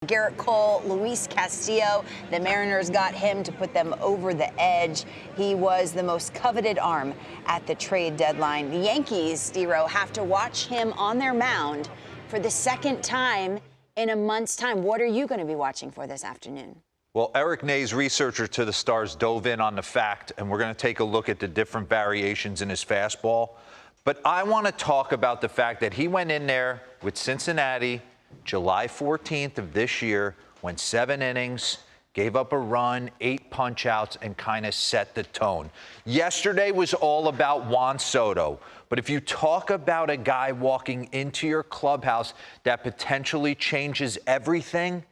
Garrett Cole, Luis Castillo, the Mariners got him to put them over the edge. He was the most coveted arm at the trade deadline. The Yankees, DeRosa, have to watch him on their mound for the second time in a month's time. What are you going to be watching for this afternoon? Well, Eric Nay's researcher to the Stars dove in on the fact, and we're going to take a look at the different variations in his fastball. But I want to talk about the fact that he went in there with Cincinnati July 14th of this year, went 7 innings, gave up a run, 8 punch-outs, and kind of set the tone. Yesterday was all about Juan Soto. But if you talk about a guy walking into your clubhouse that potentially changes everything,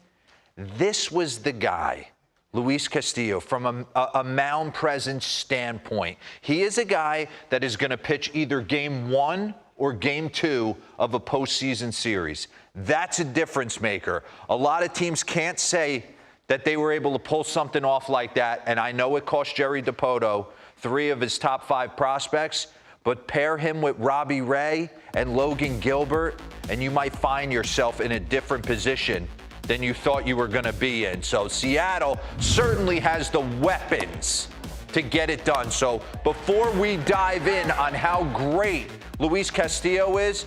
this was the guy, Luis Castillo, from a mound presence standpoint. He is a guy that is going to pitch either game 1 or game 2 of a postseason series. That's a difference maker. A lot of teams can't say that they were able to pull something off like that, and I know it cost Jerry Dipoto 3 of his top 5 prospects, but pair him with Robbie Ray and Logan Gilbert, and you might find yourself in a different position than you thought you were going to be in. So Seattle certainly has the weapons to get it done. So before we dive in on how great Luis Castillo is,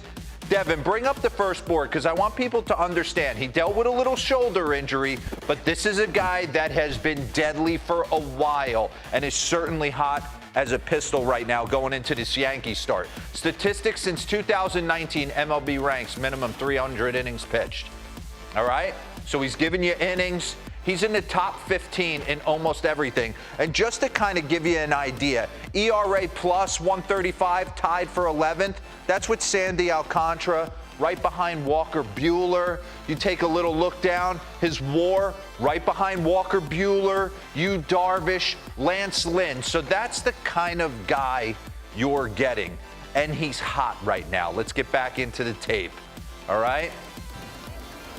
Devin, bring up the first board because I want people to understand. He dealt with a little shoulder injury, but this is a guy that has been deadly for a while and is certainly hot as a pistol right now going into this Yankee start. Statistics since 2019, MLB ranks minimum 300 innings pitched. All right? So he's giving you innings. He's in the top 15 in almost everything. And just to kind of give you an idea, ERA plus 135, tied for 11th. That's with Sandy Alcantara, right behind Walker Buehler. You take a little look down, his WAR right behind Walker Buehler, Yu Darvish, Lance Lynn. So that's the kind of guy you're getting. And he's hot right now. Let's get back into the tape. All right?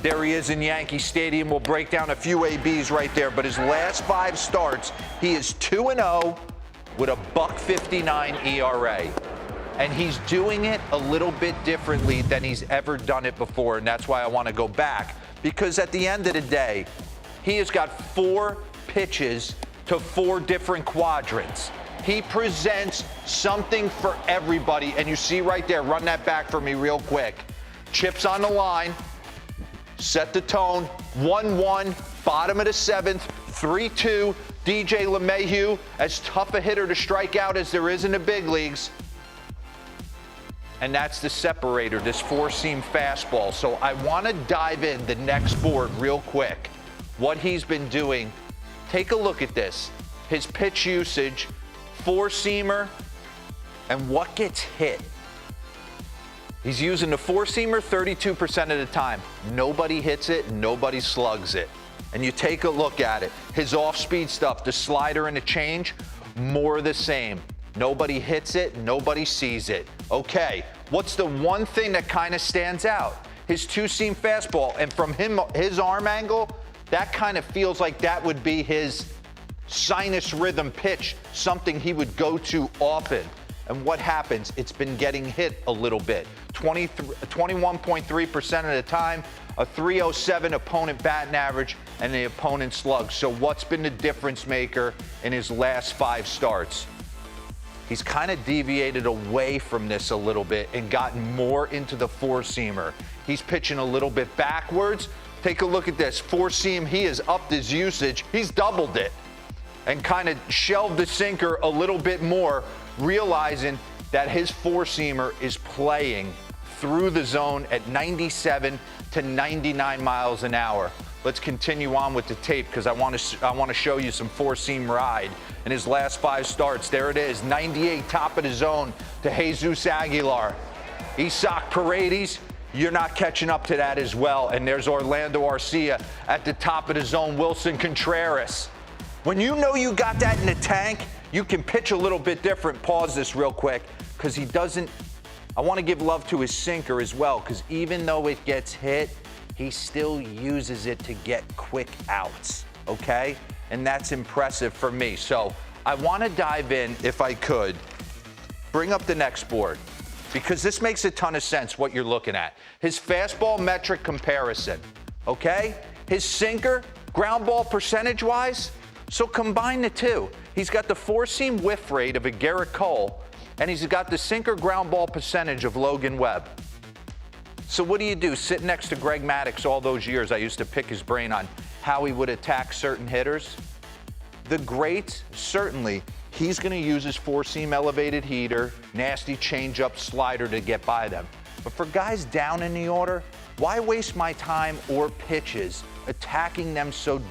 There he is in Yankee Stadium. We'll break down a few ABs right there. But his last 5 starts, he is 2-0 with a .59 ERA. And he's doing it a little bit differently than he's ever done it before. And that's why I want to go back. Because at the end of the day, he has got 4 pitches to 4 different quadrants. He presents something for everybody. And you see right there, run that back for me real quick. Chips on the line. Set the tone, 1-1, bottom of the 7th, 3-2. DJ LeMahieu, as tough a hitter to strike out as there is in the big leagues. And that's the separator, this 4-seam fastball. So I want to dive in the next board real quick. What he's been doing, take a look at this. His pitch usage, 4-seamer, and what gets hit. He's using the 4-seamer 32% of the time. Nobody hits it, nobody slugs it. And you take a look at it. His off-speed stuff, the slider and the change, more the same. Nobody hits it, nobody sees it. Okay, what's the one thing that kind of stands out? His 2-seam fastball. And from his arm angle, that kind of feels like that would be his sinus rhythm pitch, something he would go to often. And what happens? It's been getting hit a little bit. 21.3% of the time, a .307 opponent batting average, and the opponent slug. So what's been the difference maker in his last 5 starts? He's kind of deviated away from this a little bit and gotten more into the 4-seamer. He's pitching a little bit backwards. Take a look at this. 4-seam, he has upped his usage. He's doubled it and kind of shelved the sinker a little bit more, realizing that his 4-seamer is playing through the zone at 97 to 99 miles an hour. Let's continue on with the tape because I want to show you some 4-seam ride in his last 5 starts. There it is, 98 top of the zone to Jesus Aguilar. Isaac Paredes, you're not catching up to that as well. And there's Orlando Arcia at the top of the zone, Wilson Contreras. When you know you got that in the tank, you can pitch a little bit different. Pause this real quick because he doesn't. I want to give love to his sinker as well because even though it gets hit, he still uses it to get quick outs, okay? And that's impressive for me. So I want to dive in, if I could, bring up the next board because this makes a ton of sense what you're looking at. His fastball metric comparison, okay? his sinker, ground ball percentage-wise. So combine the two. He's got the four-seam whiff rate of a Garrett Cole, and he's got the sinker ground ball percentage of Logan Webb. So what do? Sitting next to Greg Maddux all those years, I used to pick his brain on how he would attack certain hitters. The greats, certainly, he's going to use his four-seam elevated heater, nasty changeup slider to get by them. But for guys down in the order, why waste my time or pitches attacking them so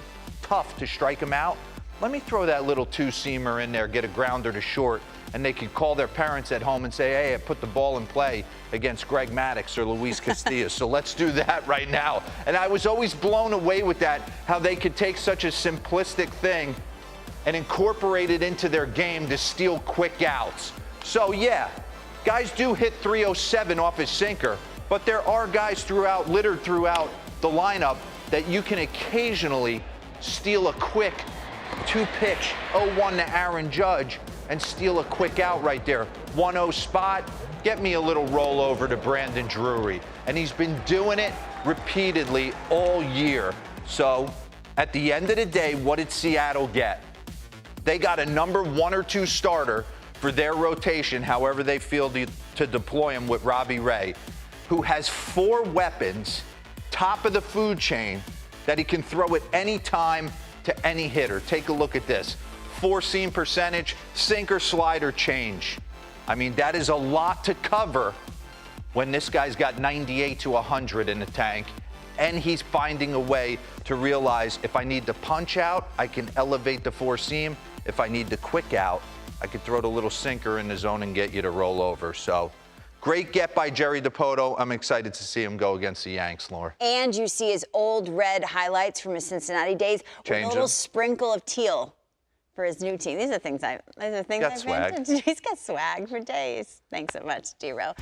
tough to strike them out? Let me throw that little two-seamer in there, get a grounder to short, and they could call their parents at home and say, hey, I put the ball in play against Greg Maddux or Luis Castillo. So let's do that right now. And I was always blown away with that, how they could take such a simplistic thing and incorporate it into their game to steal quick outs. So yeah, guys do hit 307 off his sinker, but there are guys littered throughout the lineup that you can occasionally steal a quick two-pitch 0-1 to Aaron Judge and steal a quick out right there. 1-0 spot, get me a little rollover to Brandon Drury. And he's been doing it repeatedly all year. So at the end of the day, what did Seattle get? They got a number 1 or 2 starter for their rotation, however they feel to deploy him with Robbie Ray, who has 4 weapons, top of the food chain, that he can throw at any time to any hitter. Take a look at this. Four-seam percentage, sinker, slider, change. I mean, that is a lot to cover when this guy's got 98 to 100 in the tank, and he's finding a way to realize if I need to punch out, I can elevate the four-seam. If I need to quick out, I could throw the little sinker in the zone and get you to roll over. So great get by Jerry Dipoto. I'm excited to see him go against the Yanks, Laura. And you see his old red highlights from his Cincinnati days with a little sprinkle of teal for his new team. These are things I've swag. He's got swag for days. Thanks so much, D-Row.